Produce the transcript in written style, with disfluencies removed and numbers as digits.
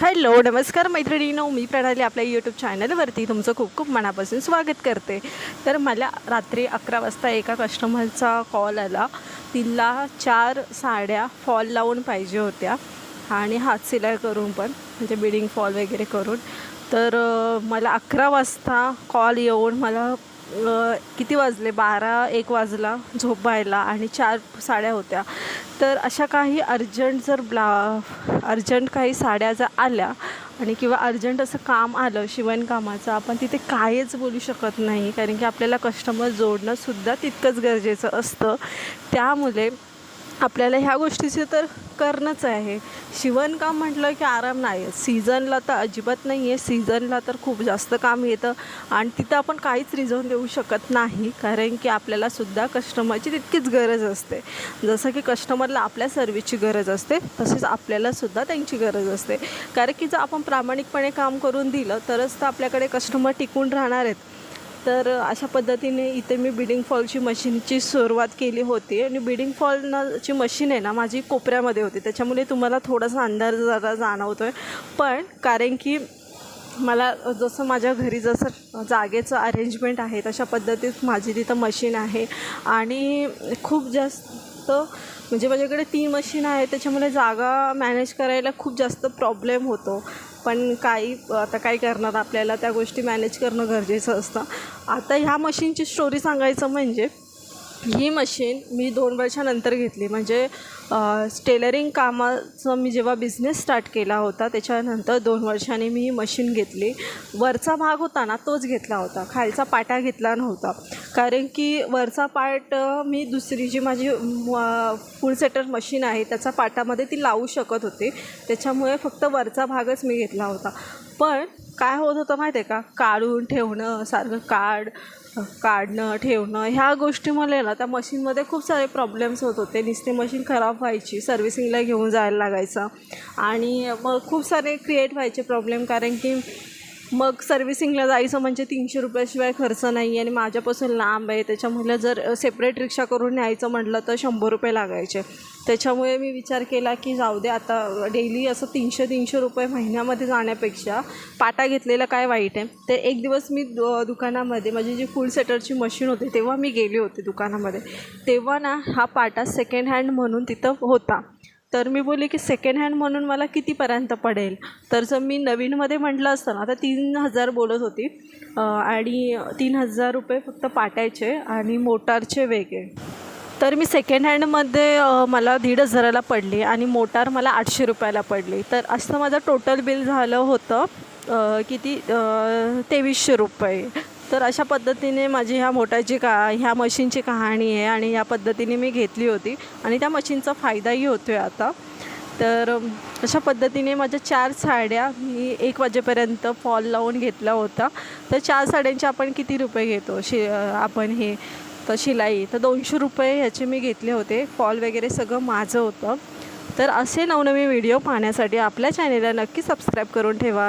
Hello नमस्कार मैत्रिणींनो, मी प्रणाली आपल्या यूट्यूब चॅनलवरती तुमचं खूप खूप मनापासून स्वागत करते। तर मला रात्री 11 वाजता एका कस्टमरचा कॉल आला। तिला 4 साड्या फॉल लावून पाहिजे होत्या आणि हात सिलाई करून पण, म्हणजे बिडिंग फॉल वगैरे करून। तर मला 11 वाजता कॉल येऊन मला किती वाजले 12-1 वाजला झोपायला आणि 4 साड्या होत्या। तर अशा काही अर्जंट काही साड्या जर आल्या आणि किंवा अर्जंट असं काम आलं शिवणकामाचं, आपण तिथे काहीच बोलू शकत नाही, कारण की आपल्याला कस्टमर जोडणंसुद्धा तितकंच गरजेचं असतं। त्यामुळे आपल्याला ह्या गोष्टीचं तर करणंच आहे। शिवणकाम म्हटलं की आराम नाही आहे, सीझनला तर अजिबात नाही आहे, सीझनला तर खूप जास्त काम येतं आणि तिथं आपण काहीच रिझन देऊ शकत नाही, कारण की आपल्यालासुद्धा कस्टमरची तितकीच गरज असते। जसं की कस्टमरला आपल्या सर्व्हिसची गरज असते, तसेच आपल्यालासुद्धा त्यांची गरज असते, कारण की जर आपण प्रामाणिकपणे काम करून दिलं तरच तर आपल्याकडे कस्टमर टिकून राहणार आहेत। तर अशा पद्धतीने इथे मी बिडिंग फॉलची मशीनची सुरुवात केली होती आणि बिडिंग फॉलची मशीन आहे ना माझी कोपऱ्यामध्ये होती, त्याच्यामुळे तुम्हाला थोडासा अंधार जरा जाणवतो आहे। पण कारण की मला जसं माझ्या घरी जसं जागेचं अरेंजमेंट आहे तशा पद्धतीत माझी तिथं मशीन आहे आणि खूप जास्त म्हणजे माझ्याकडे 3 मशीन आहे, त्याच्यामुळे जागा मॅनेज करायला खूप जास्त प्रॉब्लेम होतो। पण आता काय करणार, आपल्याला त्या गोष्टी मॅनेज करणं गरजेचं असतं। आता ह्या मशीनची स्टोरी सांगायचं म्हणजे ही मशीन मी 2 वर्षानंतर घेतली, म्हणजे टेलरिंग कामाचं मी जेव्हा बिझनेस स्टार्ट केला होता त्याच्यानंतर 2 वर्षांनी मी ही मशीन घेतली। वरचा भाग होता ना तोच घेतला होता, खालचा पाटा घेतला नव्हता, कारण की वरचा पार्ट मी दुसरी जी माझी फुल सेटर मशीन आहे त्याचा पाटामध्ये ती लावू शकत होते, त्याच्यामुळे फक्त वरचा भागच मी घेतला होता। पण काय होत होतं माहिती आहे का, काढून ठेवणं, सारखं काढणं ठेवणं ह्या गोष्टीमुळे ना त्या मशीनमध्ये खूप सारे प्रॉब्लेम्स होत होते। नुसती मशीन खराब व्हायची, सर्व्हिसिंगला घेऊन जायला लागायचं आणि मग खूप सारे क्रिएट व्हायचे प्रॉब्लेम, कारण की मग सर्व्हिसिंगला जायचं म्हणजे 300 रुपयाशिवाय खर्च नाही आणि माझ्यापासून लांब आहे, त्याच्यामुळे जर सेपरेट रिक्षा करून न्यायचं म्हटलं तर 100 रुपये लागायचे। त्याच्यामुळे मी विचार केला की जाऊ दे, आता डेली असं 300 रुपये महिन्यामध्ये जाण्यापेक्षा पाटा घेतलेलं काय वाईट आहे। ते एक दिवस मी दुकानामध्ये माझी जी फुल सेटरची मशीन होती तेव्हा मी गेली होती दुकानामध्ये, तेव्हा ना हा पाटा सेकंड हँड म्हणून तिथं होता। तर मी बोलले की सेकंड हँड म्हणून मला कितीपर्यंत पडेल, तर जर मी नवीनमध्ये म्हटलं असतं ना तर 3000 बोलत होती आणि 3000 रुपये फक्त पाट्याचे आणि मोटारचे वेगळे। तर मी सेकंड हँडमध्ये मला 1500ला पडली आणि मोटार मला 800 रुपयाला पडली। तर असं माझं टोटल बिल झालं होतं किती 2300 रुपये। तर अशा पद्धतीने माझी ह्या मशीनची कहाणी आहे आणि या पद्धतीने मी घेतली होती आणि त्या मशीनचा फायदाही होतो आहे आता। तर अशा पद्धतीने माझ्या 4 साड्या मी 1 वाजेपर्यंत फॉल लावून घेतला होता। तर 4 साड्यांचे आपण किती रुपये घेतो तर शिलाई तर 200 रुपये ह्याचे मी घेतले होते, फॉल वगैरे सगळं माझं होतं। तर असे नवनवीन व्हिडिओ पाहण्यासाठी आपल्या चॅनेलला नक्की सबस्क्राईब करून ठेवा।